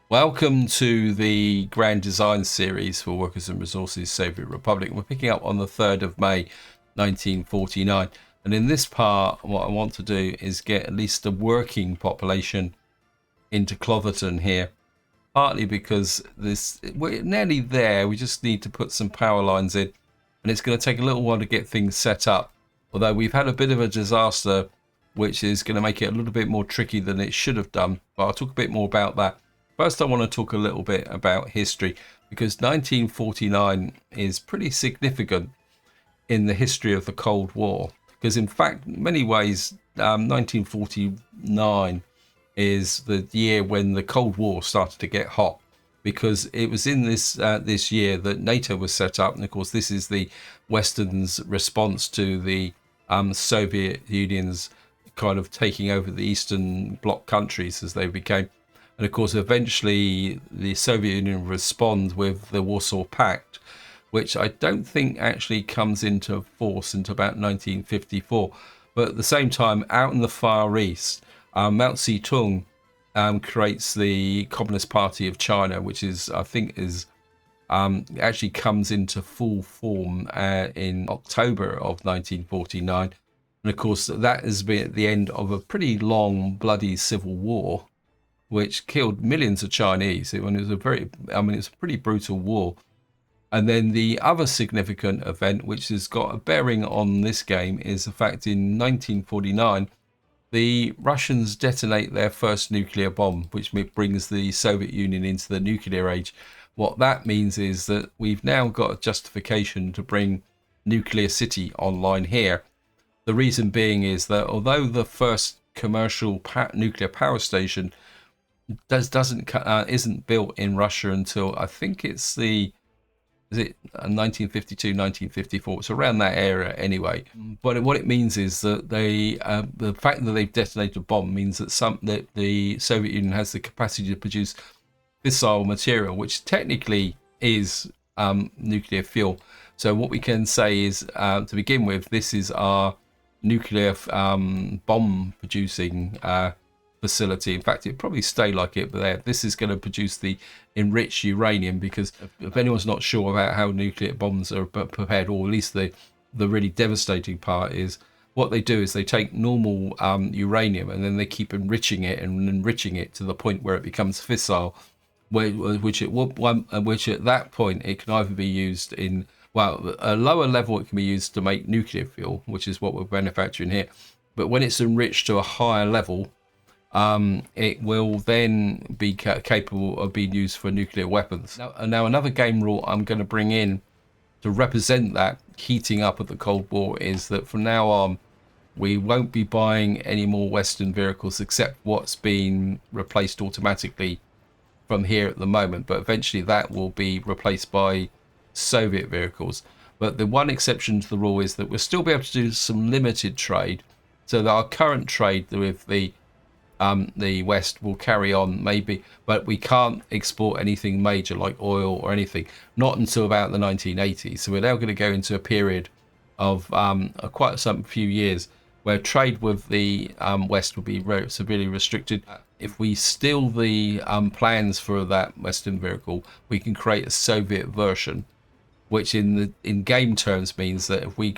Welcome to the Grand Design Series for Workers and Resources Soviet Republic. We're picking up on the 3rd of May 1949. And in this part, what I want to do is get at least a working population into Clotherton here. Partly because we're nearly there. We just need to put some power lines in. And it's going to take a little while to get things set up. Although we've had a bit of a disaster, which is going to make it a little bit more tricky than it should have done. But I'll talk a bit more about that. First, I want to talk a little bit about history, because 1949 is pretty significant in the history of the Cold War. Because in fact, in many ways, 1949 is the year when the Cold War started to get hot, because it was in this year that NATO was set up. And of course, this is the Western's response to the Soviet Union's kind of taking over the Eastern Bloc countries as they became. And of course, eventually the Soviet Union respond with the Warsaw Pact, which I don't think actually comes into force until about 1954. But at the same time, out in the Far East, Mao Zedong creates the Communist Party of China, which is, I think, actually comes into full form in October of 1949. And of course, that has been at the end of a pretty long, bloody civil war, which killed millions of Chinese. It was a pretty brutal war. And then the other significant event, which has got a bearing on this game, is the fact in 1949, the Russians detonate their first nuclear bomb, which brings the Soviet Union into the nuclear age. What that means is that we've now got a justification to bring Nuclear City online here. The reason being is that although the first commercial nuclear power station isn't built in Russia until I think is it 1952, 1954? It's around that area anyway. But what it means is that the fact that they've detonated a bomb means that the Soviet Union has the capacity to produce fissile material, which technically is nuclear fuel. So what we can say is, to begin with, this is our nuclear bomb producing facility. In fact, it'd probably stay like it, but this is going to produce the enriched uranium, because if anyone's not sure about how nuclear bombs are prepared, or at least the really devastating part is, what they do is they take normal uranium and then they keep enriching it to the point where it becomes fissile, which at that point it can either be used in, well, a lower level it can be used to make nuclear fuel, which is what we're manufacturing here. But when it's enriched to a higher level, it will then be capable of being used for nuclear weapons. Now another game rule I'm going to bring in to represent that heating up of the Cold War is that from now on, we won't be buying any more Western vehicles except what's been replaced automatically from here at the moment. But eventually that will be replaced by Soviet vehicles. But the one exception to the rule is that we'll still be able to do some limited trade, so that our current trade with the West will carry on maybe, but we can't export anything major like oil or anything, not until about the 1980s. So we're now going to go into a period of quite some few years where trade with the West will be severely restricted. If we steal the plans for that Western vehicle, we can create a Soviet version, which in game terms means that if we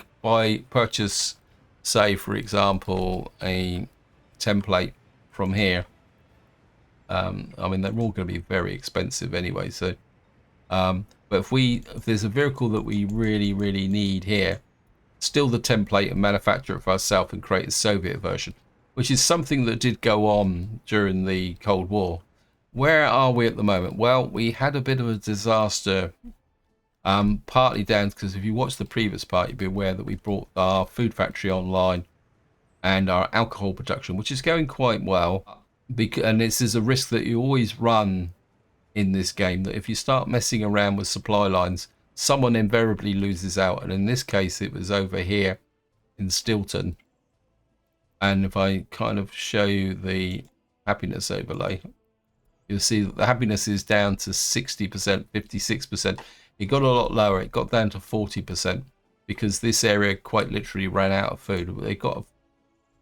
purchase, say for example, a template from here, they're all going to be very expensive anyway. So, but if there's a vehicle that we really need here, steal the template and manufacture it for ourselves and create a Soviet version, which is something that did go on during the Cold War. Where are we at the moment? Well, we had a bit of a disaster, partly down because if you watch the previous part, you'd be aware that we brought our food factory online and our alcohol production, which is going quite well. And this is a risk that you always run in this game, that if you start messing around with supply lines, someone invariably loses out. And in this case, it was over here in Stilton. And if I kind of show you the happiness overlay, you'll see that the happiness is down to 60%, 56%. It got a lot lower. It got down to 40% because this area quite literally ran out of food.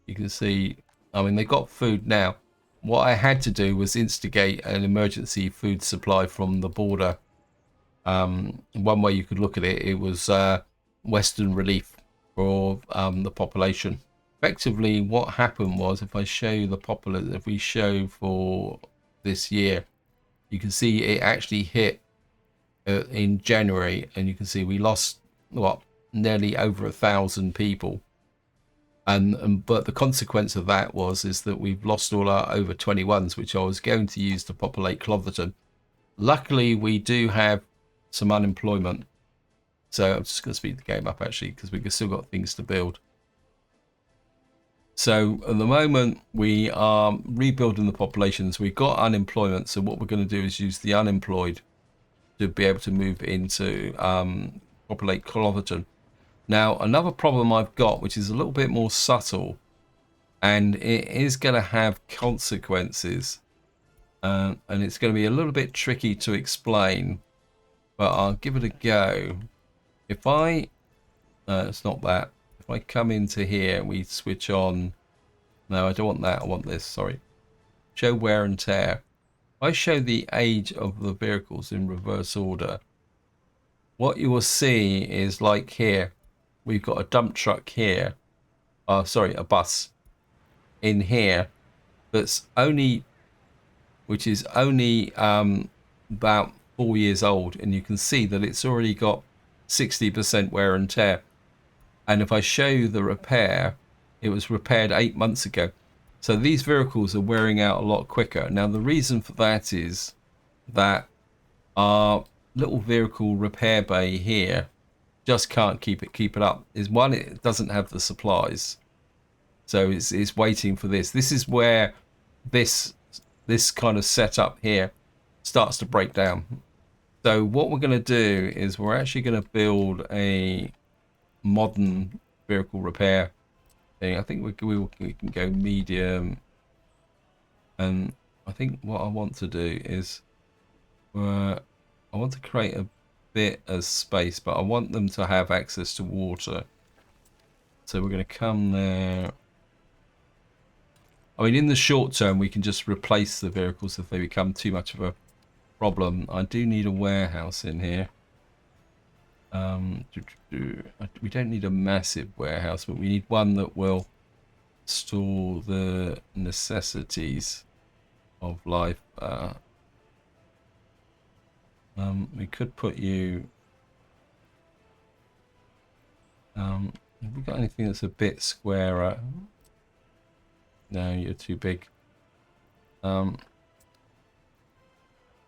You can see, they got food now, what I had to do was instigate an emergency food supply from the border. One way you could look at it, it was Western relief for the population. Effectively, what happened was, if I show you the populate, if we show for this year, you can see it actually hit in January, and you can see we lost what, nearly over 1,000 people. And but the consequence of that is that we've lost all our over 21s, which I was going to use to populate Clotherton. Luckily, we do have some unemployment, so I'm just going to speed the game up actually, because we've still got things to build. So at the moment we are rebuilding the populations. We've got unemployment, so what we're going to do is use the unemployed to be able to move into populate Clotherton. Now, another problem I've got, which is a little bit more subtle, and it is going to have consequences, and it's going to be a little bit tricky to explain, but I'll give it a go. If I, it's not that. If I come into here, we switch on. No, I don't want that. I want this. Sorry. Show wear and tear. If I show the age of the vehicles in reverse order, what you will see is, like here, we've got a dump truck here. Sorry, a bus in here that's only, which is only about 4 years old, and you can see that it's already got 60% wear and tear. And if I show you the repair, it was repaired 8 months ago. So these vehicles are wearing out a lot quicker. Now the reason for that is that our little vehicle repair bay here just can't keep it up. Is one, it doesn't have the supplies, so it's waiting for this. This is where this kind of setup here starts to break down. So what we're going to do is we're actually going to build a modern vehicle repair thing. I think we can go medium, and I think what I want to do is I want to create a bit of space, but I want them to have access to water. So we're going to come there. I mean, in the short term, we can just replace the vehicles if they become too much of a problem. I do need a warehouse in here. We don't need a massive warehouse, but we need one that will store the necessities of life. We could put you. Have we got anything that's a bit squarer? No, you're too big. Let's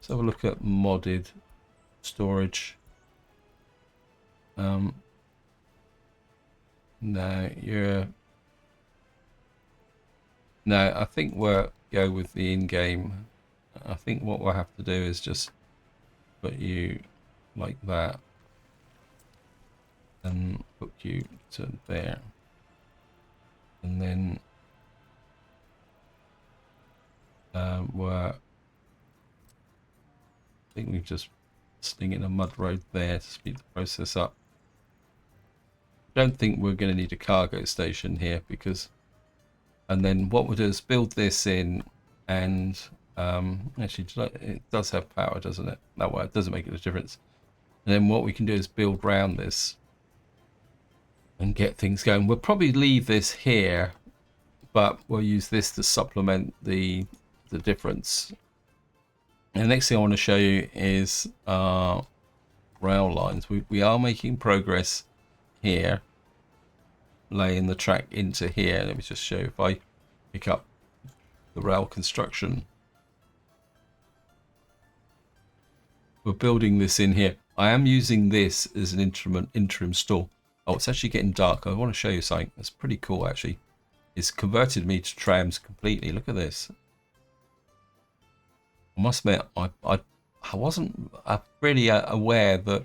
have a look at modded storage. No, you're. No, I think we'll go with the in-game. I think what we'll have to do is just put you like that and put you to there, and then I think we just sling in a mud road there to speed the process up. Don't think we're going to need a cargo station here, because, and then what we'll do is build this in, and actually it does have power, doesn't it? No, well, it doesn't make a difference. And then what we can do is build around this and get things going. We'll probably leave this here, but we'll use this to supplement the difference. And the next thing I want to show you is rail lines. We are making progress here, laying the track into here. Let me just show you. If I pick up the rail construction, we're building this in here. I am using this as an interim store. Oh, it's actually getting dark. I want to show you something that's pretty cool actually. It's converted me to trams completely. Look at this. I must admit, I wasn't really aware that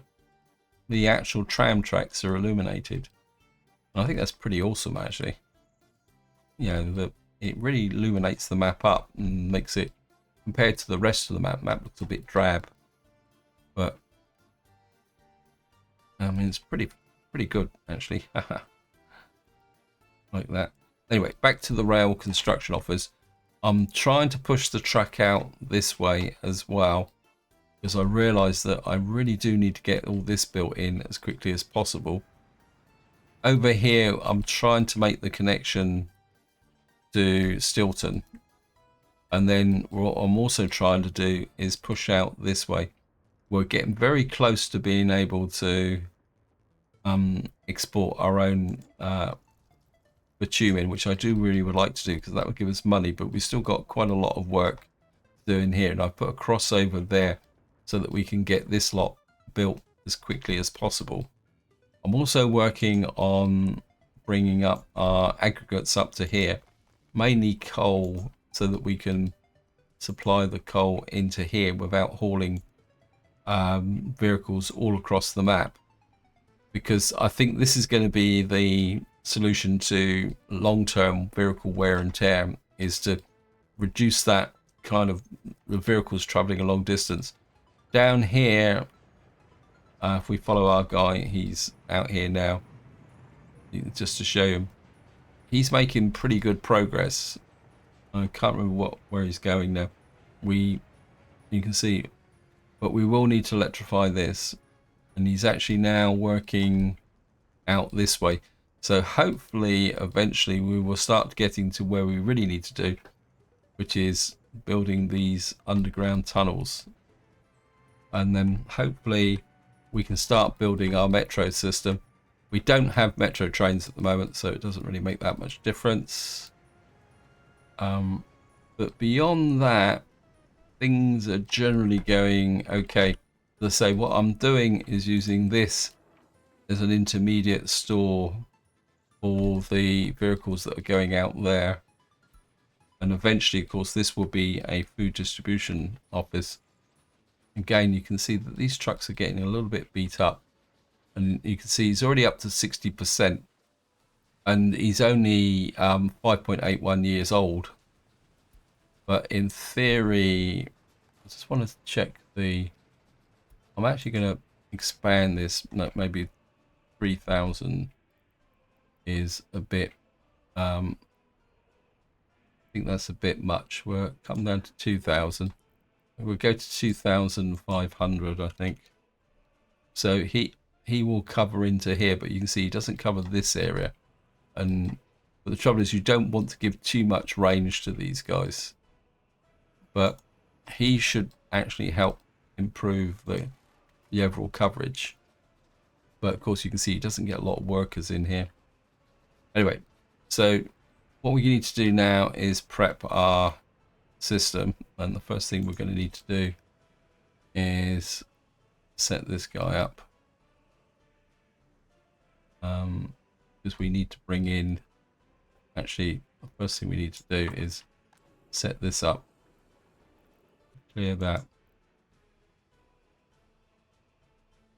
the actual tram tracks are illuminated. And I think that's pretty awesome actually. You know, it really illuminates the map up and makes it, compared to the rest of the map looks a bit drab. But I mean, it's pretty good actually. Like that. Anyway, back to the rail construction offers. I'm trying to push the track out this way as well, because I realise that I really do need to get all this built in as quickly as possible. Over here, I'm trying to make the connection to Stilton. And then what I'm also trying to do is push out this way. We're getting very close to being able to export our own bitumen, which I do really would like to do because that would give us money, but we've still got quite a lot of work doing here. And I've put a crossover there so that we can get this lot built as quickly as possible. I'm also working on bringing up our aggregates up to here, mainly coal, so that we can supply the coal into here without hauling vehicles all across the map, because I think this is going to be the solution to long-term vehicle wear and tear, is to reduce that kind of the vehicles traveling a long distance. Down here, if we follow our guy, he's out here now, just to show him, he's making pretty good progress. I can't remember where he's going now. You can see, but we will need to electrify this, and he's actually now working out this way. So hopefully eventually we will start getting to where we really need to do, which is building these underground tunnels, and then hopefully we can start building our metro system. We don't have metro trains at the moment, so it doesn't really make that much difference. But beyond that, things are generally going okay. As I say, what I'm doing is using this as an intermediate store for the vehicles that are going out there. And eventually, of course, this will be a food distribution office. Again, you can see that these trucks are getting a little bit beat up. And you can see he's already up to 60%. And he's only 5.81 years old. But in theory, I just want to check the... I'm actually going to expand this. No, maybe 3,000 is a bit... I think that's a bit much. We're coming down to 2,000. We'll go to 2,500, I think. So he will cover into here, but you can see he doesn't cover this area. But the trouble is, you don't want to give too much range to these guys. But he should actually help improve the overall coverage. But of course, you can see he doesn't get a lot of workers in here. Anyway, so what we need to do now is prep our system, and the first thing we're going to need to do is set this guy up, because we need to bring in, actually the first thing we need to do is set this up, clear that.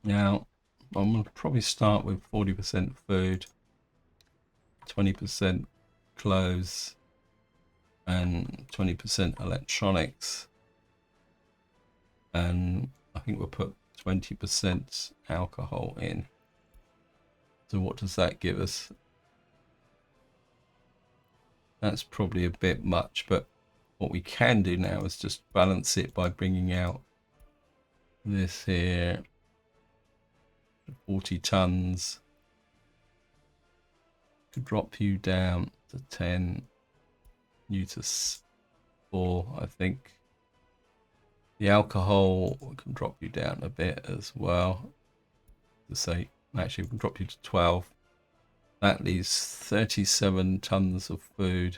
Now I'm going to probably start with 40% food, 20% clothes, and 20% electronics, and I think we'll put 20% alcohol in. So what does that give us? That's probably a bit much, but what we can do now is just balance it by bringing out this here, 40 tons. Could drop you down to 10, you to 4, I think. The alcohol can drop you down a bit as well. To say, actually, we can drop you to 12. That leaves 37 tons of food.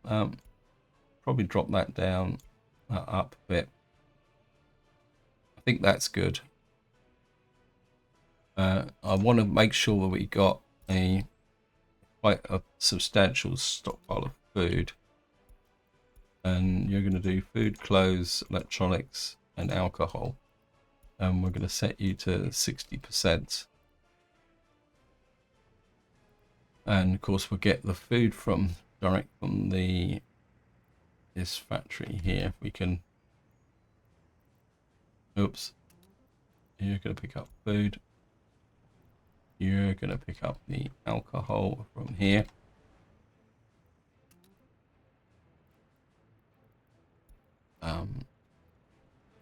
Probably drop that down, up a bit. I think that's good. I want to make sure that we got quite a substantial stockpile of food. And you're going to do food, clothes, electronics, and alcohol. And we're going to set you to 60%. And of course, we'll get the food direct from this factory here. If we can, oops, you're going to pick up food. You're going to pick up the alcohol from here.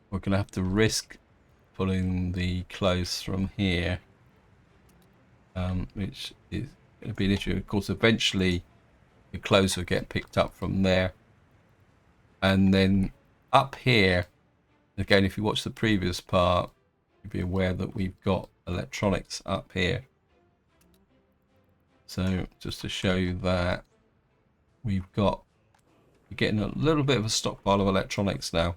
we're going to have to risk pulling the clothes from here, which is going to be an issue. Of course, eventually the clothes will get picked up from there. And then up here, again, if you watch the previous part, you'll be aware that we've got electronics up here. So just to show you that we're getting a little bit of a stockpile of electronics now.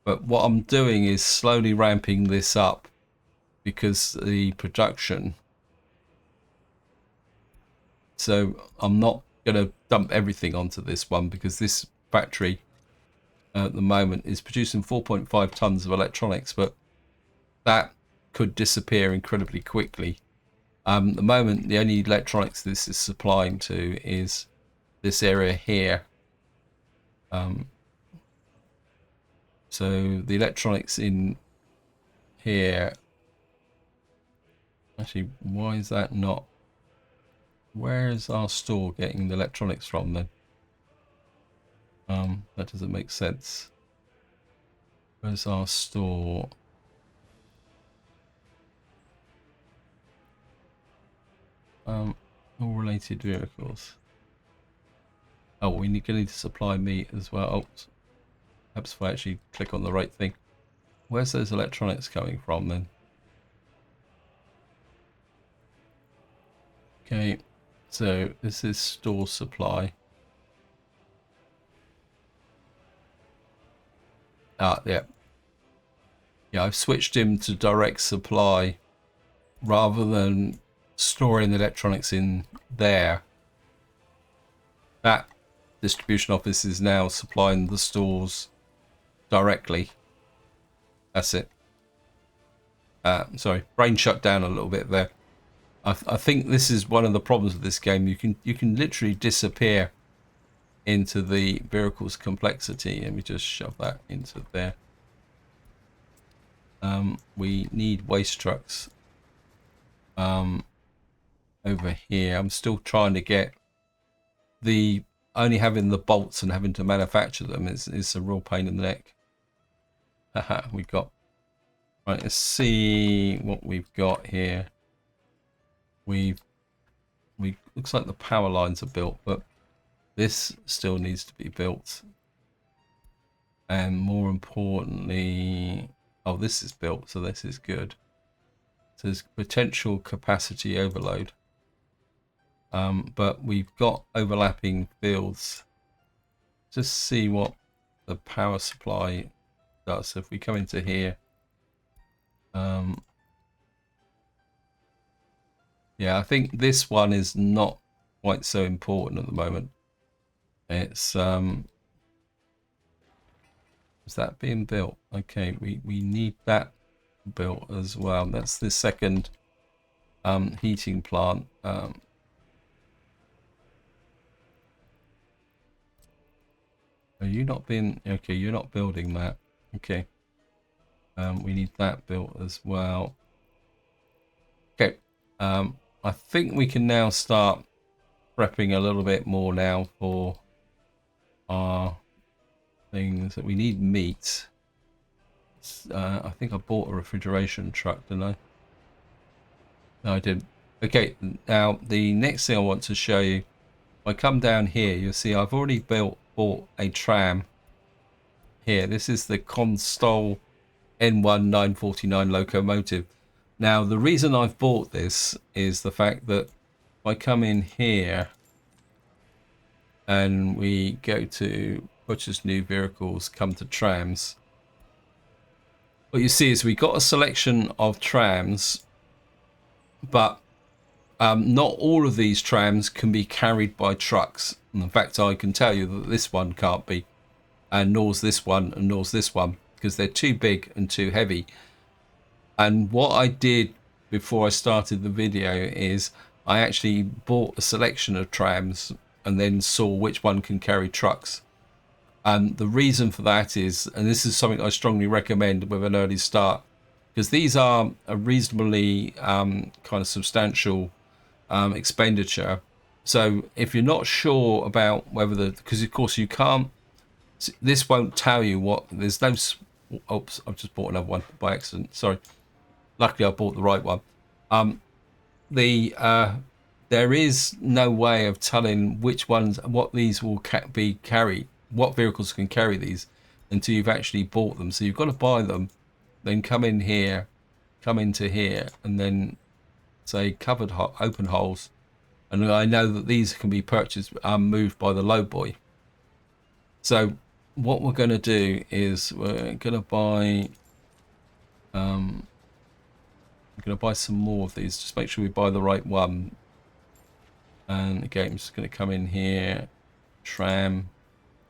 But what I'm doing is slowly ramping this up because the production. So I'm not going to dump everything onto this one because this factory at the moment is producing 4.5 tons of electronics, but that could disappear incredibly quickly. At the moment, the only electronics this is supplying to is this area here. So the electronics in here, actually, why is that not? Where is our store getting the electronics from then? That doesn't make sense. Where's our store? All related vehicles. Oh, we need to supply meat as well. Oh, perhaps if I actually click on the right thing. Where's those electronics coming from then? Okay, so this is store supply. Yeah. Yeah, I've switched him to direct supply rather than storing the electronics in there. That distribution office is now supplying the stores directly. That's it. Sorry, brain shut down a little bit there. I think this is one of the problems with this game. You can literally disappear into the vehicle's complexity. Let me just shove that into there. We need waste trucks over here. I'm still trying to get only having the bolts and having to manufacture them is a real pain in the neck. Haha, we got right. Let's see what we've got here. We looks like the power lines are built, but this still needs to be built. And more importantly, oh, this is built, so this is good. So there's potential capacity overload. But we've got overlapping fields. Just see what the power supply does. So if we come into here, yeah, I think this one is not quite so important at the moment. It's is that being built? Okay, we need that built as well. That's the second heating plant. Are you not being okay? You're not building that. Okay. We need that built as well. Okay. I think we can now start prepping a little bit more now for our things that we need. Meat. I think I bought a refrigeration truck, didn't I? No, I didn't. Okay, now the next thing I want to show you, if I come down here, you'll see I've already bought a tram here. This is the Constol N1 949 locomotive. Now, the reason I've bought this is the fact that if I come in here and we go to purchase new vehicles, come to trams, what you see is we got a selection of trams, but not all of these trams can be carried by trucks. And in fact, I can tell you that this one can't be, and nor's this one, and nor's this one, because they're too big and too heavy. And what I did before I started the video is I actually bought a selection of trams and then saw which one can carry trucks. And the reason for that is, and this is something I strongly recommend with an early start, because these are a reasonably kind of substantial expenditure. So if you're not sure about whether because of course you can't, this won't tell you what, there's no Oops, I've just bought another one by accident. Sorry. Luckily, I bought the right one. The there is no way of telling which ones, what these will be carried, what vehicles can carry these until you've actually bought them. So you've got to buy them, then come in here, come into here, and then say covered open holes. And I know that these can be purchased, moved by the low boy. So what we're going to do is we're going to buy, I'm going to buy some more of these. Just make sure we buy the right one. And again, I'm just going to come in here, tram.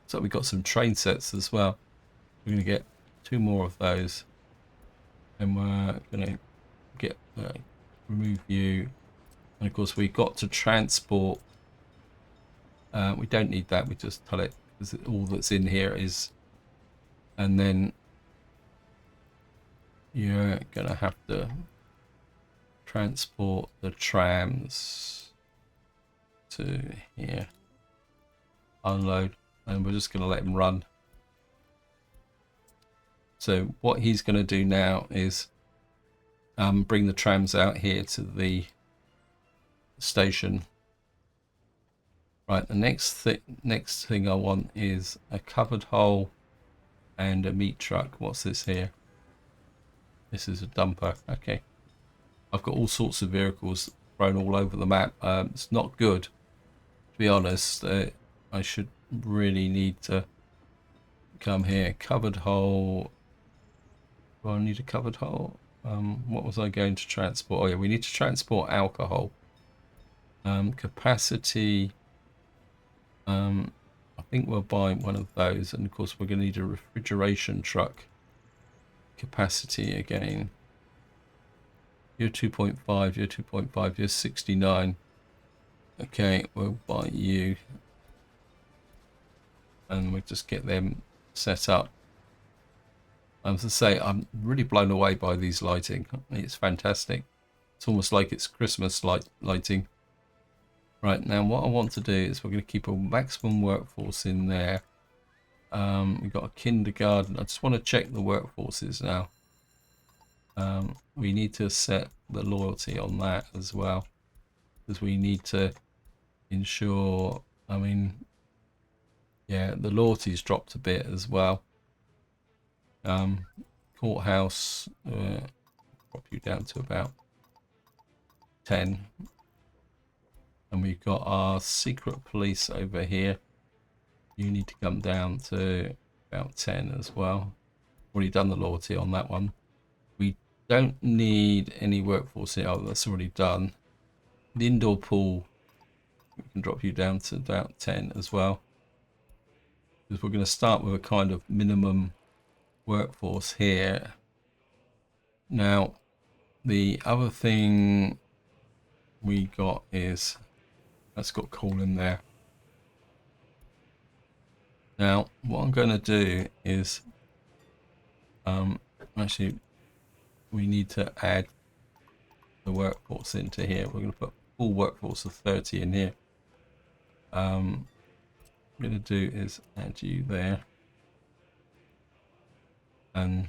So we've got some train sets as well. We're going to get 2 more of those. And we're going to get, remove you. And of course, we got to transport. We don't need that. We just tell it because all that's in here is. And then you're going to have to transport the trams to here. Unload. And we're just going to let him run. So what he's going to do now is bring the trams out here to the station. Right, the next thing I want is a covered hole and a meat truck. What's this here? This is a dumper. Okay. I've got all sorts of vehicles thrown all over the map. It's not good, to be honest. I should really need to come here. Covered hole. Do I need a covered hole? What was I going to transport? Oh yeah, we need to transport alcohol. Capacity. I think we'll buy one of those, and of course we're going to need a refrigeration truck. Capacity again. You're 2.5, you're 2.5, you're 69. Okay, we'll buy you. And we'll just get them set up. As I say, I'm really blown away by these lighting. It's fantastic. It's almost like it's Christmas lighting. Right, now what I want to do is we're going to keep a maximum workforce in there. We've got a kindergarten. I just want to check the workforces now. We need to set the loyalty on that as well, because we need to ensure, I mean, yeah, the loyalty's dropped a bit as well. Courthouse, drop you down to about 10. And we've got our secret police over here. You need to come down to about 10 as well. Already done the loyalty on that one. We don't need any workforce here. Oh, that's already done. The indoor pool, we can drop you down to about 10 as well. Because we're going to start with a kind of minimum workforce here. Now, the other thing we got is, that's got coal in there. Now, what I'm going to do is, actually, we need to add the workforce into here. We're going to put full workforce of 30 in here. What I'm going to do is add you there. And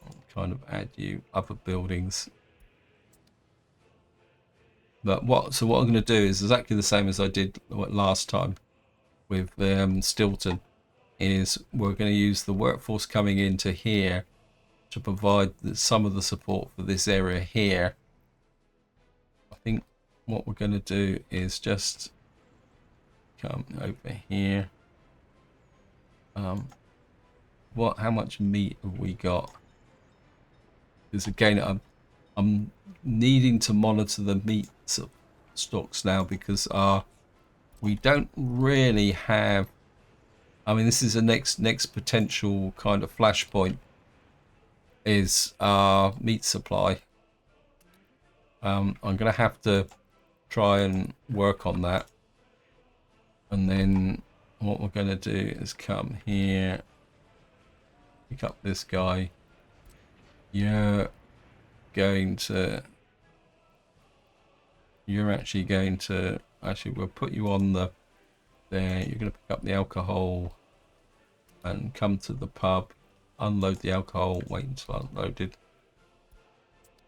I'll kind of add you other buildings. But what I'm going to do is exactly the same as I did last time with Stilton. Is we're going to use the workforce coming into here to provide some of the support for this area here. I think what we're going to do is just come over here. How much meat have we got? Because again, I'm needing to monitor the meat stocks now, because we don't really have. I mean, this is the next potential kind of flashpoint. Is our meat supply. I'm going to have to try and work on that. And then what we're going to do is come here, pick up this guy. You're actually going to, we'll put you on there. You're going to pick up the alcohol. and come to the pub, unload the alcohol, wait until unloaded.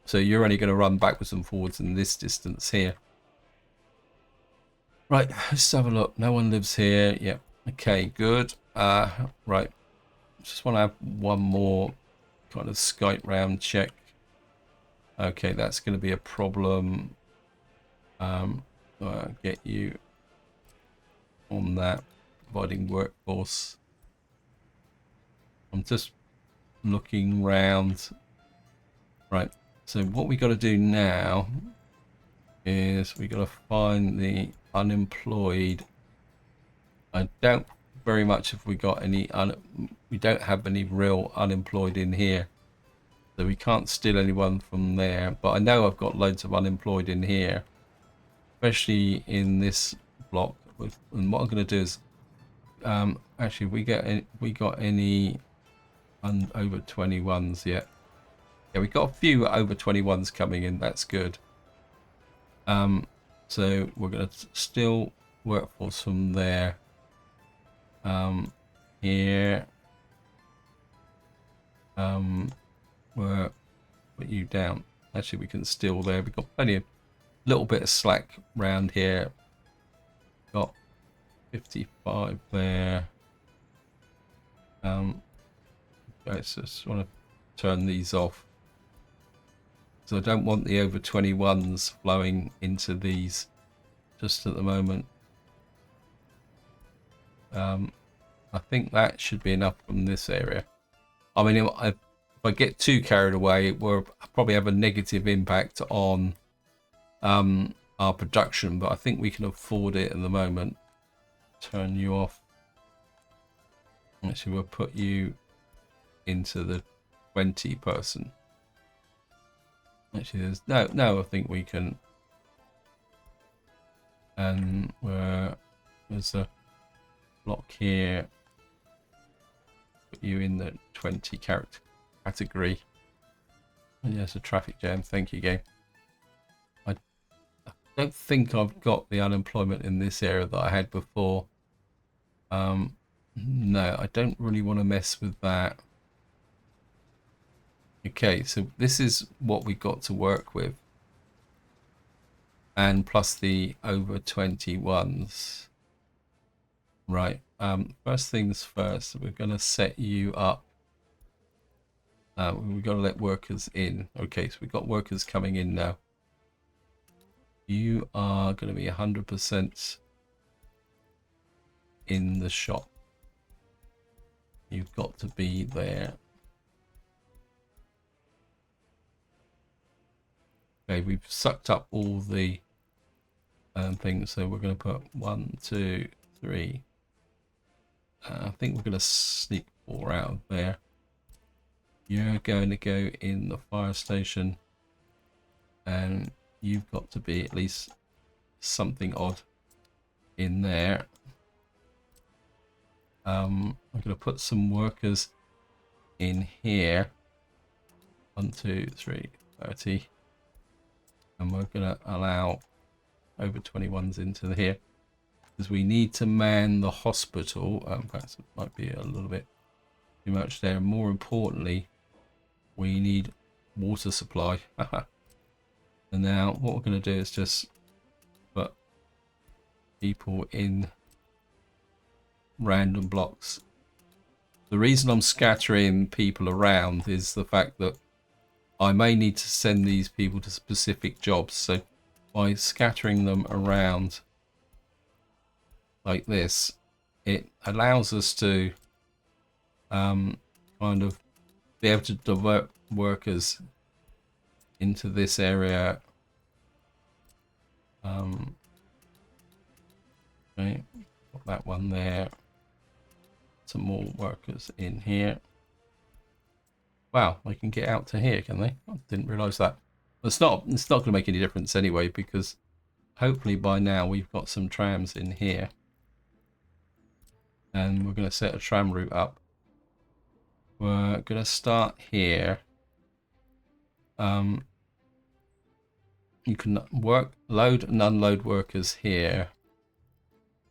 So you're only going to run backwards and forwards in this distance here. Right, let's have a look. No one lives here. Yep. Okay, good. Right. Just want to have one more kind of Skype round check. Okay, that's going to be a problem. Get you on that, providing workforce. I'm just looking round. Right, so what we got to do now is we got to find the unemployed. I doubt very much if we got any we don't have any real unemployed in here, so we can't steal anyone from there, but I know I've got loads of unemployed in here, especially in this block. And what I'm going to do is actually we got any over 21s yet? Yeah, we got a few over 21s coming in. That's good. So we're going to still workforce from there. Here. We'll put you down. Actually, we can steal there. We've got plenty of little bit of slack round here. Got 55 there. I just want to turn these off. So I don't want the over 21s flowing into these just at the moment. I think that should be enough from this area. I mean, if I get too carried away, it will probably have a negative impact on our production, but I think we can afford it at the moment. Turn you off. Actually, we'll put you into the 20 person. Actually, there's no. I think we can. And there's a block here. Put you in the 20 character category. And yes, a traffic jam. Thank you, game. I don't think I've got the unemployment in this area that I had before. No, I don't really want to mess with that. Okay, so this is what we got to work with. And plus the over 21s. Right, first things first, we're going to set you up. We've got to let workers in. Okay, so we've got workers coming in now. You are going to be 100% in the shop. You've got to be there. Okay, we've sucked up all the things, so we're going to put 1, 2, 3. I think we're going to sneak 4 out of there. You're going to go in the fire station, and you've got to be at least something odd in there. I'm going to put some workers in here. 1, 2, 3, 30. And we're going to allow over 21s into here, because we need to man the hospital. Perhaps it might be a little bit too much there. More importantly, we need water supply. And now what we're going to do is just put people in random blocks. The reason I'm scattering people around is the fact that I may need to send these people to specific jobs. So by scattering them around like this, it allows us to kind of be able to divert workers into this area. Okay, got that one there. Some more workers in here. Wow, they can get out to here, can they? I didn't realise that. It's not going to make any difference anyway, because hopefully by now we've got some trams in here. And we're going to set a tram route up. We're going to start here. You can load and unload workers here.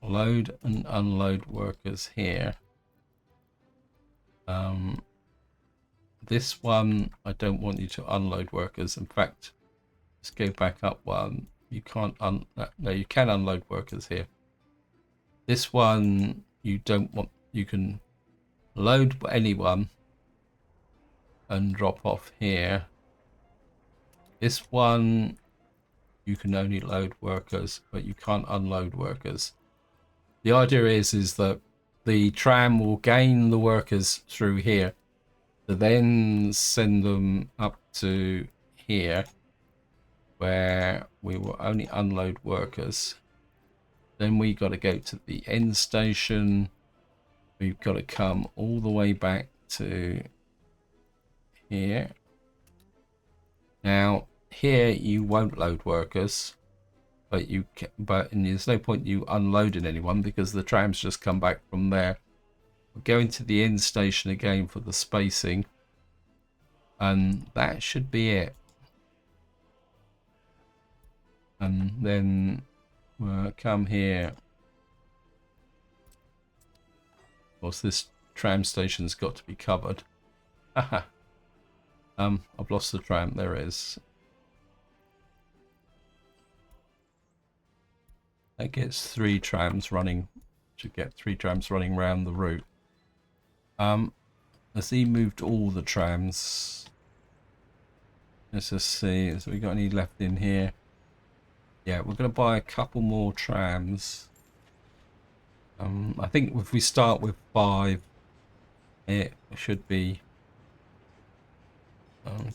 Load and unload workers here. This one, I don't want you to unload workers. In fact, let's go back up one. You can't no, you can unload workers here. This one, you don't want, you can load anyone and drop off here. This one, you can only load workers, but you can't unload workers. The idea is that the tram will gain the workers through here to then send them up to here where we will only unload workers. Then we got to go to the end station. We've got to come all the way back to here. Now here you won't load workers, but you can, and there's no point you unloading anyone because the trams just come back from there. We're going to the end station again for the spacing, and that should be it. And then we'll come here. Of course, this tram station's got to be covered. Haha. I've lost the tram. There it is. That gets 3 trams running. Should get 3 trams running around the route. Has he moved all the trams? Let's just see. So we got any left in here? Yeah, we're going to buy a couple more trams. I think if we start with 5, it should be.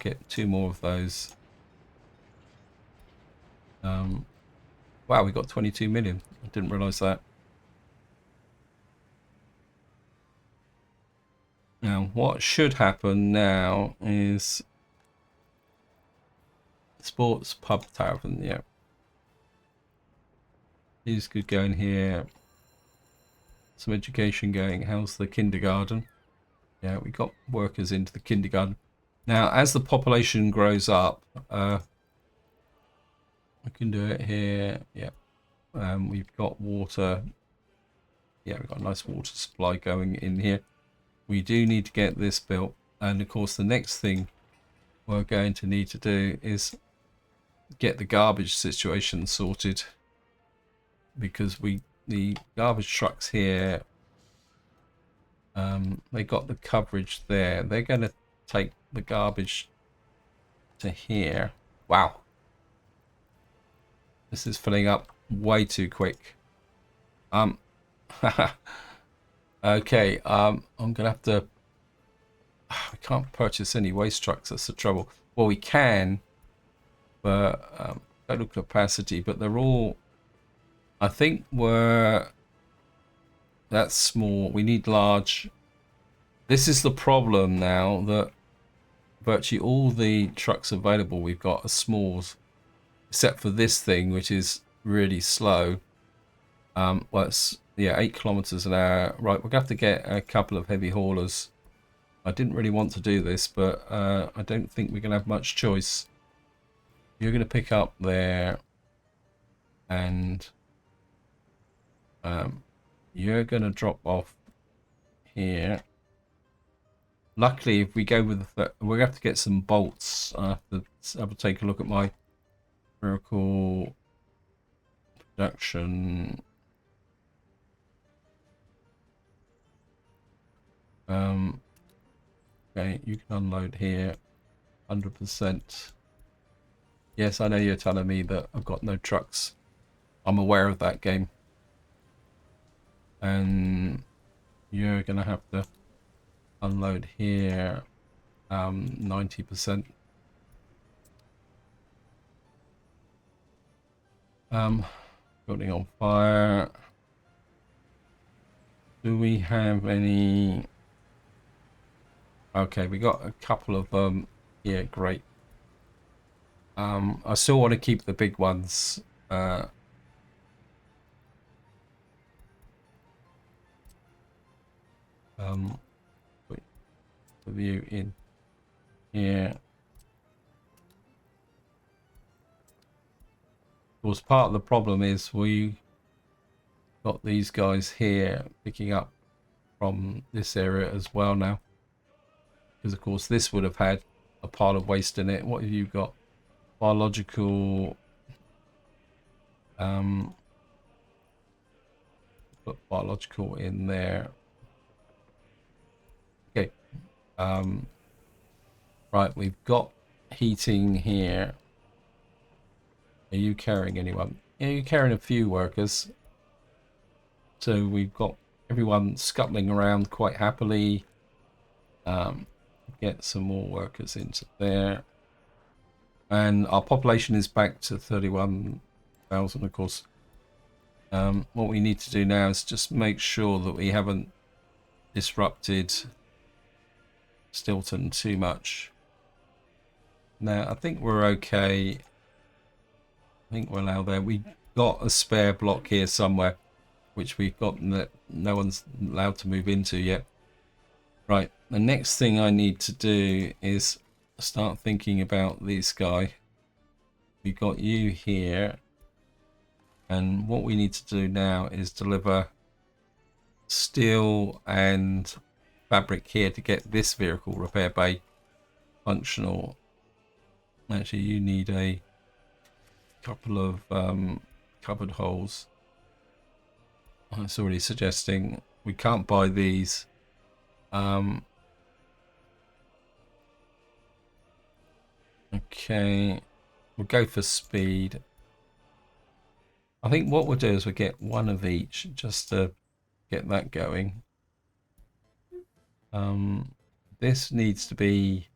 Get 2 more of those. Wow, we got 22 million. I didn't realise that. Now, what should happen now is sports pub tavern. Yeah, these could go in here. Some education going. How's the kindergarten? Yeah, we got workers into the kindergarten. Now, as the population grows up, we can do it here. Yeah, we've got water. Yeah, we've got a nice water supply going in here. We do need to get this built, and of course the next thing we're going to need to do is get the garbage situation sorted, because the garbage trucks here, they got the coverage there. They're going to take the garbage to here. Wow, this is filling up way too quick. Okay, I'm gonna have to. We can't purchase any waste trucks. That's the trouble. Well, we can, but total capacity. But they're all. I think that's small. We need large. This is the problem now, that virtually all the trucks available we've got are smalls, except for this thing, which is really slow. Well, it's, yeah, 8 kilometers an hour. Right, we're going to have to get a couple of heavy haulers. I didn't really want to do this, but I don't think we're going to have much choice. You're going to pick up there, and you're going to drop off here. Luckily, if we go with the, we're going to have to get some bolts. I have to take a look at my miracle production. Okay, you can unload here, 100%. Yes, I know you're telling me that I've got no trucks. I'm aware of that game. And you're gonna have to unload here, 90%. Building on fire. Do we have any? Okay, we got a couple of them. Yeah, great. I still want to keep the big ones. Wait, the view in here. Of course, part of the problem is we got these guys here picking up from this area as well now. because of course this would have had a pile of waste in it. What have you got? Biological. Put biological in there. Okay. Right, we've got heating here. Are you carrying anyone? Yeah, you're carrying a few workers. So we've got everyone scuttling around quite happily. Get some more workers into there. And our population is back to 31,000, of course. What we need to do now is just make sure that we haven't disrupted Stilton too much. Now, I think we're okay. I think we're allowed there. We got a spare block here somewhere, which we've got that no one's allowed to move into yet. Right, the next thing I need to do is start thinking about this guy. We've got you here. And what we need to do now is deliver steel and fabric here to get this vehicle repair bay functional. Actually, you need a couple of cupboard holes. It's already suggesting we can't buy these. Okay, we'll go for speed. I think what we'll do is we'll get one of each just to get that going. This needs to be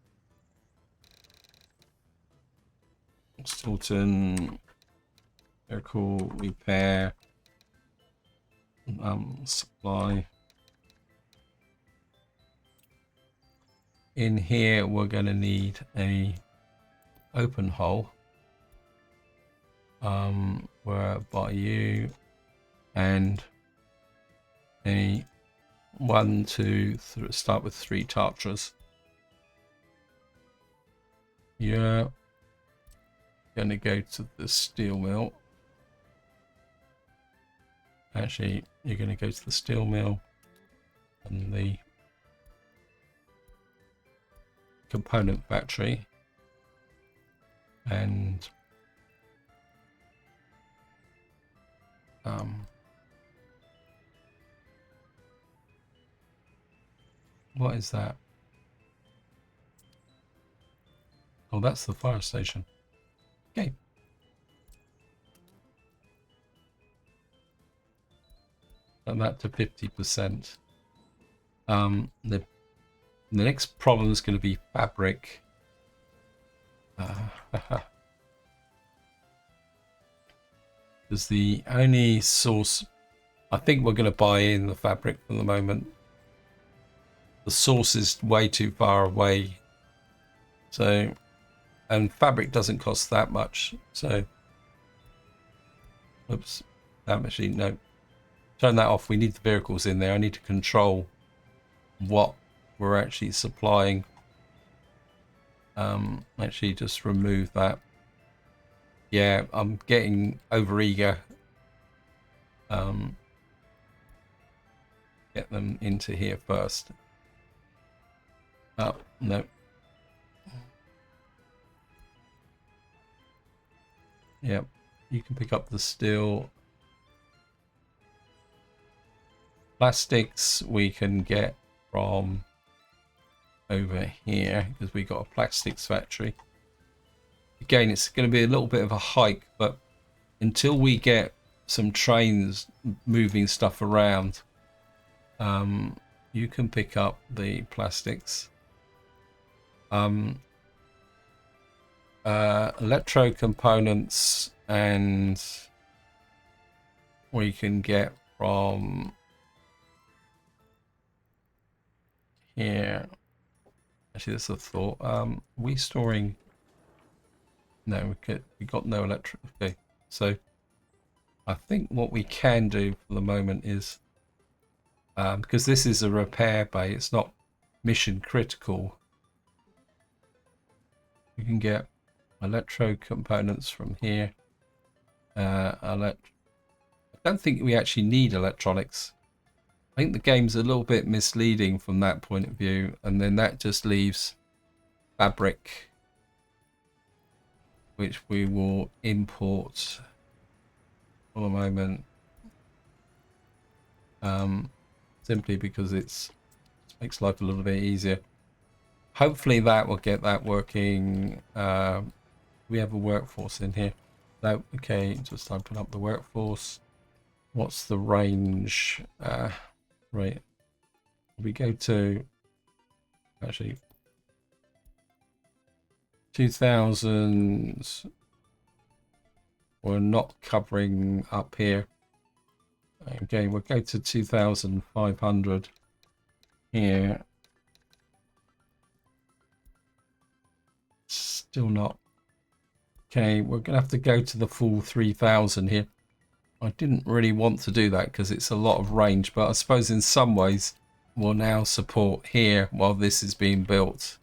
Stilton, vehicle repair, supply. In here we're going to need a open hole. Whereby you and a 1, 2, start with 3 Tatras. You're going to go to the steel mill. Actually, you're going to go to the steel mill and the component factory, and what is that? Oh, that's the fire station. Okay. And that to 50%. The next problem is going to be fabric. Because the only source, I think we're going to buy in the fabric for the moment. The source is way too far away. So, and fabric doesn't cost that much. So, oops, that machine, no. Turn that off. We need the vehicles in there. I need to control what we're actually supplying. Actually, just remove that. Yeah, I'm getting over eager. Get them into here first. Oh, no. Yep, you can pick up the steel. Plastics we can get from over here because we got a plastics factory. Again, it's going to be a little bit of a hike, but until we get some trains moving stuff around, you can pick up the plastics. Electro components, and we can get from here. Actually, that's a thought. We storing? No, we got no electric. Okay, so I think what we can do for the moment is, because this is a repair bay, it's not mission critical. We can get electro components from here. I don't think we actually need electronics. I think the game's a little bit misleading from that point of view, and then that just leaves fabric, which we will import for a moment, simply because it makes life a little bit easier. Hopefully that will get that working. We have a workforce in here. No, okay, just open up the workforce. What's the range? Right, we go to actually 2000. We're not covering up here. Okay, we'll go to 2500 here. Still not. Okay, we're gonna have to go to the full 3000 here. I didn't really want to do that because it's a lot of range, but I suppose in some ways we'll now support here while this is being built,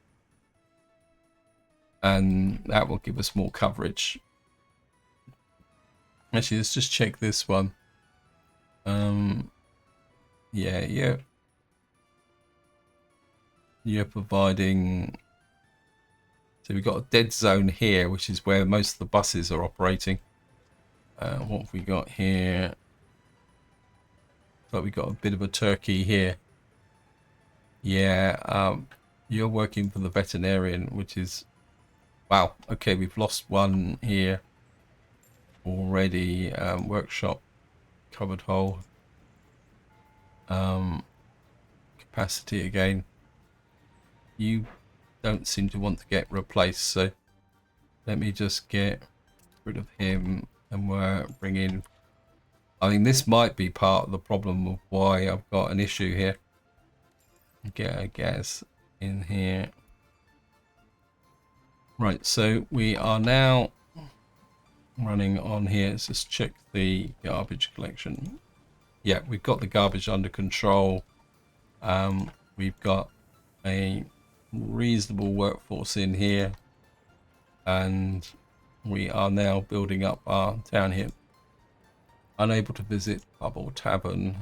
and that will give us more coverage. Actually, let's just check this one. Yeah, you're providing. So we've got a dead zone here, which is where most of the buses are operating. What have we got here? But we got a bit of a turkey here. Yeah, you're working for the veterinarian, which is, wow. Okay, we've lost one here already. Workshop covered hole. Capacity again. You don't seem to want to get replaced, so let me just get rid of him, and we're bringing. I mean, this might be part of the problem of why I've got an issue here. Get a gas in here. Right, so we are now running on here. Let's just check the garbage collection. Yeah, we've got the garbage under control. We've got a reasonable workforce in here, and we are now building up our town here. Unable to visit Bubble Tavern.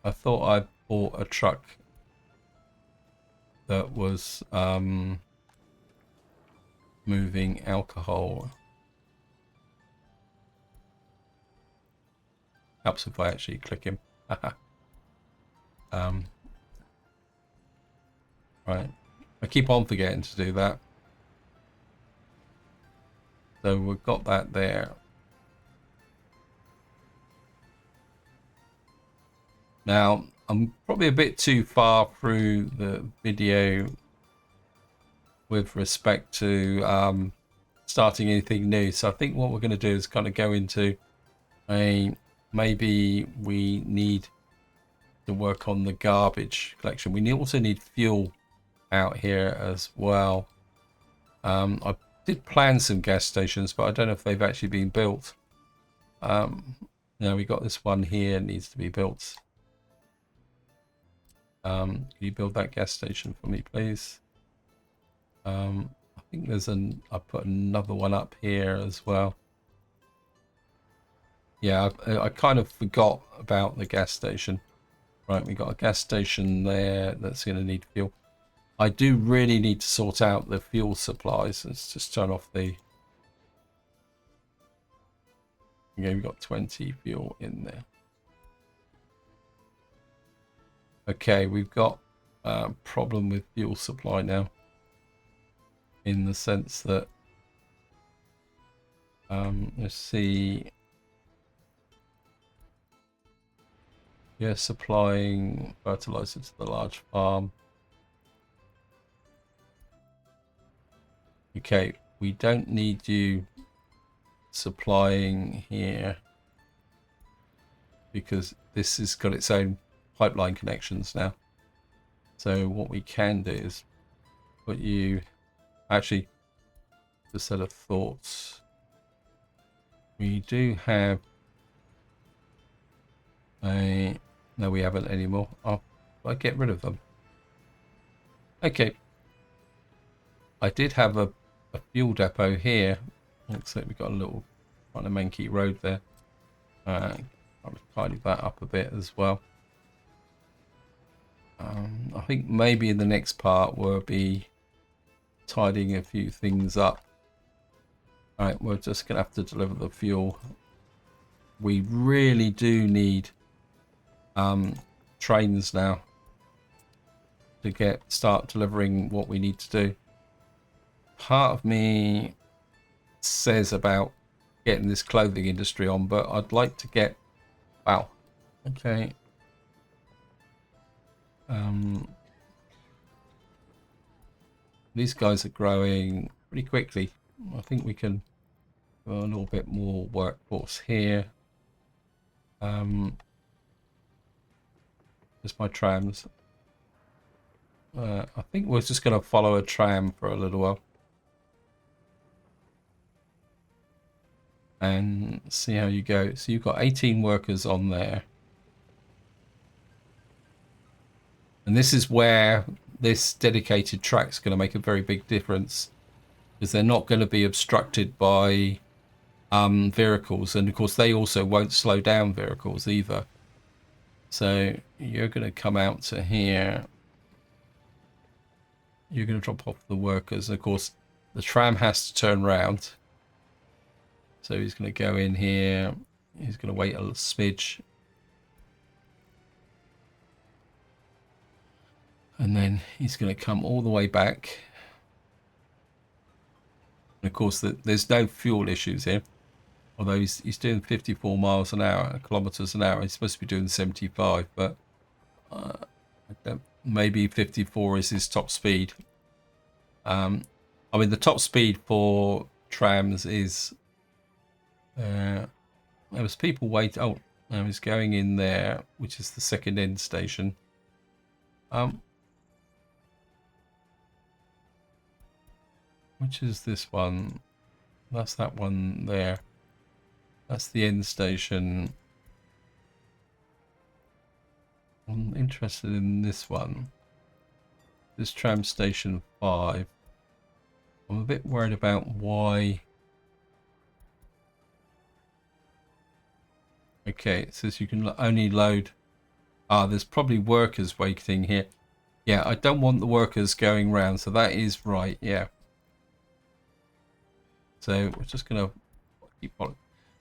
I thought I bought a truck that was moving alcohol. Helps if I actually click him. Right, I keep on forgetting to do that. So we've got that there. Now, I'm probably a bit too far through the video with respect to starting anything new. So I think what we're going to do is kind of go into maybe we need to work on the garbage collection. We also need fuel out here as well. I did plan some gas stations, but I don't know if they've actually been built. Now we got this one here, needs to be built. Can you build that gas station for me, please? I think there's I put another one up here as well. Yeah, I kind of forgot about the gas station. Right, we got a gas station there that's going to need fuel. I do really need to sort out the fuel supplies. Let's just turn off the. Okay, we've got 20 fuel in there. Okay, we've got a problem with fuel supply now, in the sense that let's see, yeah, supplying fertilizer to the large farm. Okay, we don't need you supplying here because this has got its own pipeline connections now. So what we can do is put you, actually, a set of thoughts. We do have a, no, we haven't anymore. I'll get rid of them. Okay. I did have a fuel depot here. Looks like we've got a little kind of manky road there. I'll tidy that up a bit as well. I think maybe in the next part we'll be tidying a few things up. Alright, we're just going to have to deliver the fuel. We really do need trains now to start delivering what we need to do. Part of me says about getting this clothing industry on, but I'd like to get... Wow. Okay. These guys are growing pretty quickly. I think we can do a little bit more workforce here. There's my trams. I think we're just going to follow a tram for a little while and see how you go. So you've got 18 workers on there, and this is where this dedicated track is going to make a very big difference, because they're not going to be obstructed by vehicles, and of course they also won't slow down vehicles either. So you're going to come out to here. You're going to drop off the workers. Of course, the tram has to turn around. So he's going to go in here. He's going to wait a smidge. And then he's going to come all the way back. And of course, there's no fuel issues here. Although he's doing 54 miles an hour, kilometers an hour. He's supposed to be doing 75, but maybe 54 is his top speed. I mean, the top speed for trams is... there was people waiting. Oh, now he's going in there, which is the second end station. Which is this one? That's that one there. That's the end station. I'm interested in this one. This tram station 5. I'm a bit worried about why. Okay, it says you can only load. There's probably workers waiting here. Yeah, I don't want the workers going round, so that is right, yeah. So we're just going to keep on.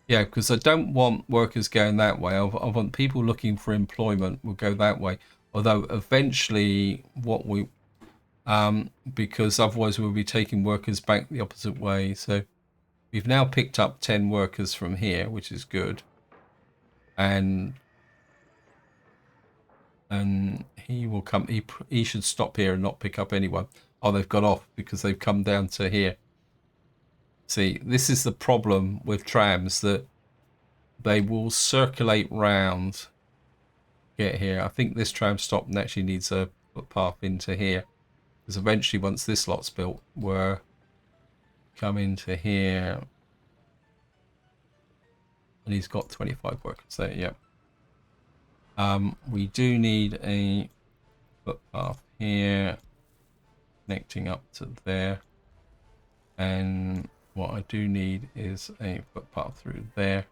Yeah, because I don't want workers going that way. I want people looking for employment will go that way. Although eventually what we... because otherwise we'll be taking workers back the opposite way. So we've now picked up 10 workers from here, which is good. And he will come. He should stop here and not pick up anyone. Oh, they've got off because they've come down to here. See, this is the problem with trams, that they will circulate round, get here. I think this tram stop actually needs a footpath into here, because eventually once this lot's built, we're come into here. And he's got 25 workers there, yeah. We do need a footpath here, connecting up to there. And what I do need is a footpath through there.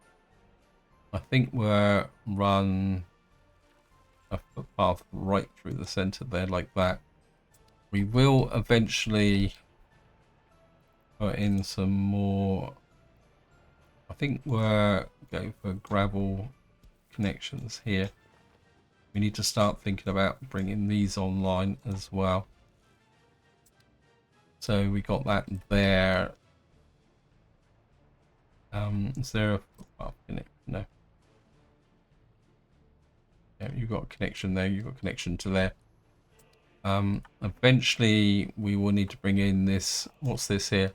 I think we'll run a footpath right through the center there like that. We will eventually put in some more. I think we're going for gravel connections here. We need to start thinking about bringing these online as well. So we got that there. Is there a footpath in it? No. Yeah, you've got a connection there. You've got a connection to there. Eventually, we will need to bring in this. What's this here?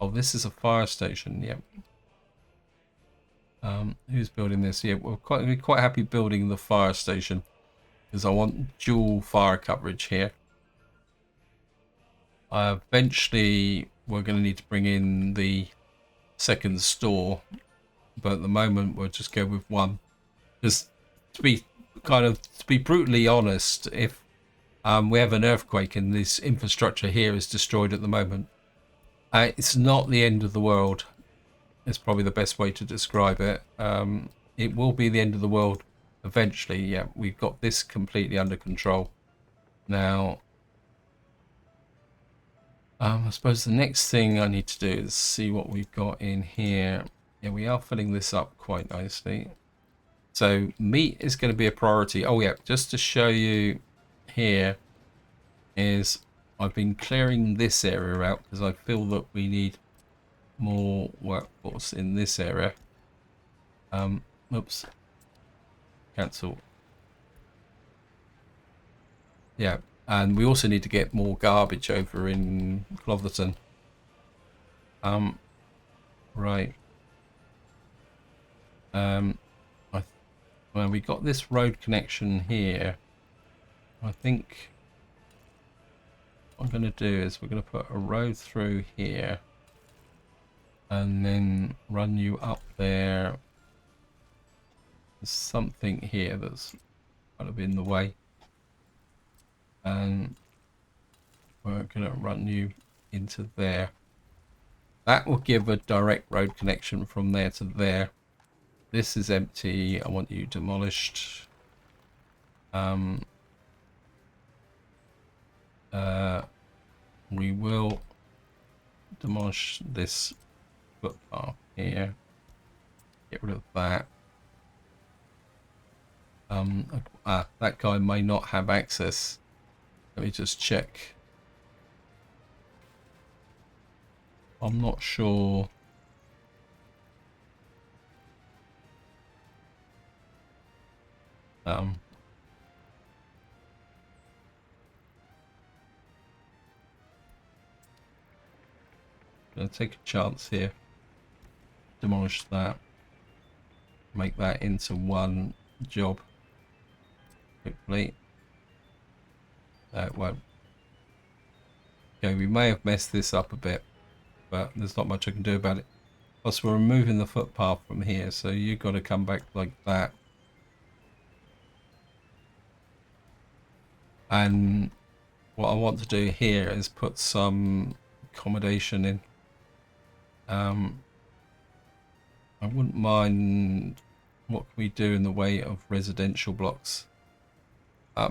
Oh, this is a fire station. Yep. Who's building this? Yeah, we're quite happy building the fire station, because I want dual fire coverage here. Eventually, we're going to need to bring in the second store, but at the moment we'll just go with one. Just to be brutally honest, if we have an earthquake and this infrastructure here is destroyed at the moment, it's not the end of the world. It's probably the best way to describe it. it will be the end of the world eventually. Yeah, we've got this completely under control now. I suppose the next thing I need to do is see what we've got in here. Yeah, we are filling this up quite nicely. So meat is going to be a priority. Oh yeah, just to show you here is I've been clearing this area out because I feel that we need more workforce in this area. Oops, cancel. Yeah, and we also need to get more garbage over in Clotherton. Right. Well, we got this road connection here. I think what I'm going to do is we're going to put a road through here and then run you up there. There's something here that's kind of in the way, and we're going to run you into there. That will give a direct road connection from there to there. This is empty. I want you demolished. We will demolish this footpath here. Get rid of that. That guy may not have access. Let me just check. I'm not sure. Gonna take a chance here. Demolish that. Make that into one job. Hopefully. It won't. Okay, we may have messed this up a bit, but there's not much I can do about it. Plus, we're removing the footpath from here, so you've got to come back like that. And what I want to do here is put some accommodation in. I wouldn't mind. What can we do in the way of residential blocks? I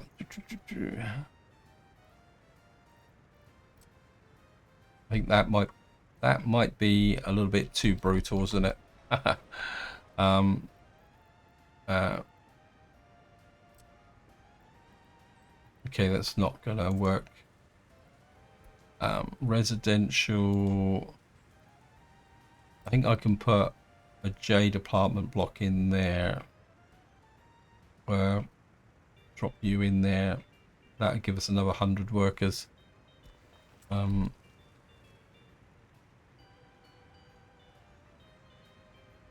think that might be a little bit too brutal, isn't it? Okay, that's not gonna work. Residential. I think I can put a Jade apartment block in there. Drop you in there. That'll give us another 100 workers.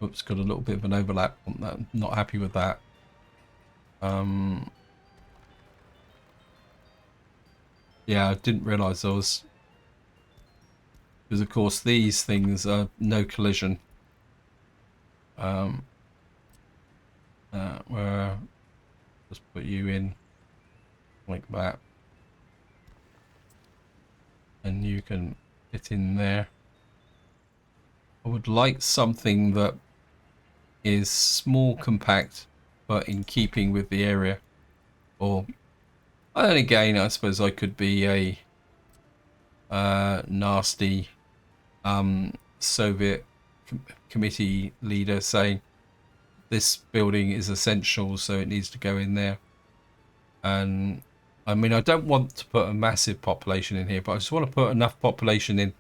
Oops, got a little bit of an overlap on that. Not happy with that. Yeah, I didn't realise those. Because of course these things are no collision. Where just put you in like that, and you can fit in there. I would like something that is small, compact, but in keeping with the area. Or, and again, I suppose I could be a nasty Soviet committee leader saying this building is essential, so it needs to go in there. And I mean, I don't want to put a massive population in here, but I just want to put enough population in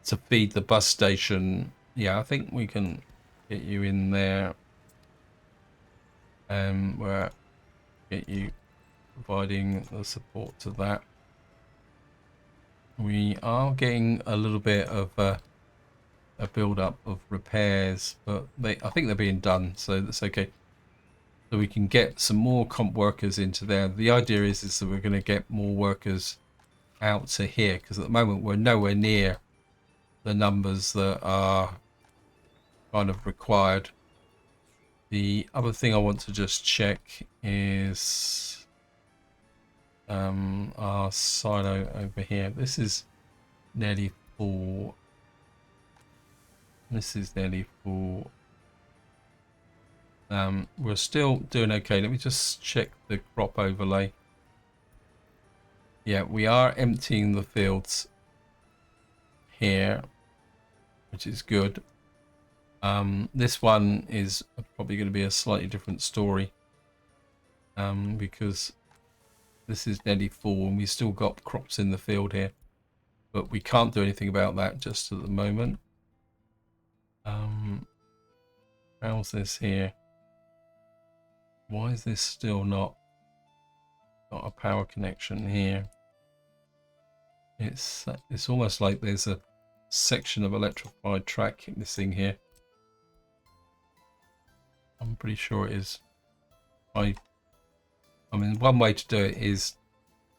to feed the bus station. Yeah, I think we can get you in there, and we're get you providing the support to that. We are getting a little bit of a build-up of repairs, but I think they're being done, so that's okay. So we can get some more comp workers into there. The idea is that we're going to get more workers out to here, because at the moment we're nowhere near the numbers that are kind of required. The other thing I want to just check is our silo over here. This is nearly full. This is nearly full. We're still doing okay. Let me just check the crop overlay. Yeah, we are emptying the fields here, which is good. This one is probably going to be a slightly different story, because this is nearly full and we still got crops in the field here, but we can't do anything about that just at the moment. How's this here? Why is this still not got a power connection here? It's almost like there's a section of electrified track missing here. I'm pretty sure it is. I mean, one way to do it is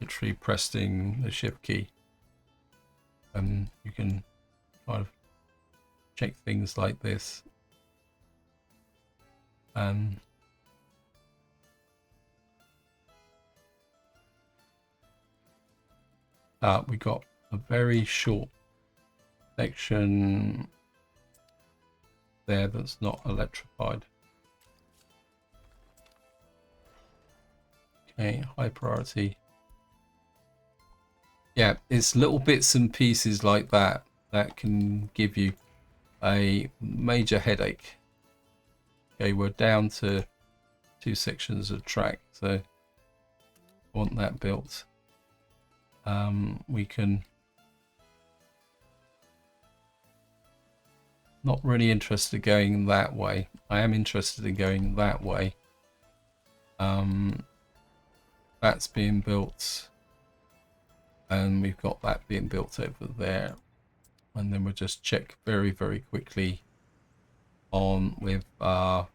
literally pressing the shift key, and you can kind of check things like this. And we got a very short section there that's not electrified. Okay, high priority. Yeah, it's little bits and pieces like that that can give you a major headache. Okay, we're down to 2 sections of track, so want that built. We can not really interested in going that way. I am interested in going that way. That's being built, and we've got that being built over there, and then we'll just check very quickly on with our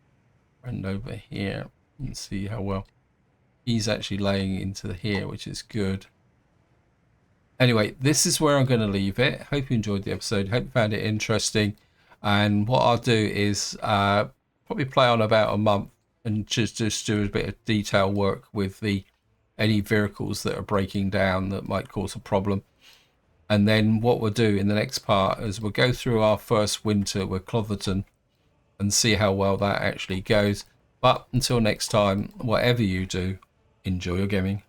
friend over here and see how well he's actually laying into here, which is good. Anyway, this is where I'm going to leave it. Hope you enjoyed the episode. Hope you found it interesting. And what I'll do is probably play on about a month and just do a bit of detail work with any vehicles that are breaking down that might cause a problem. And then what we'll do in the next part is we'll go through our first winter with Clotherton and see how well that actually goes. But until next time, whatever you do, enjoy your gaming.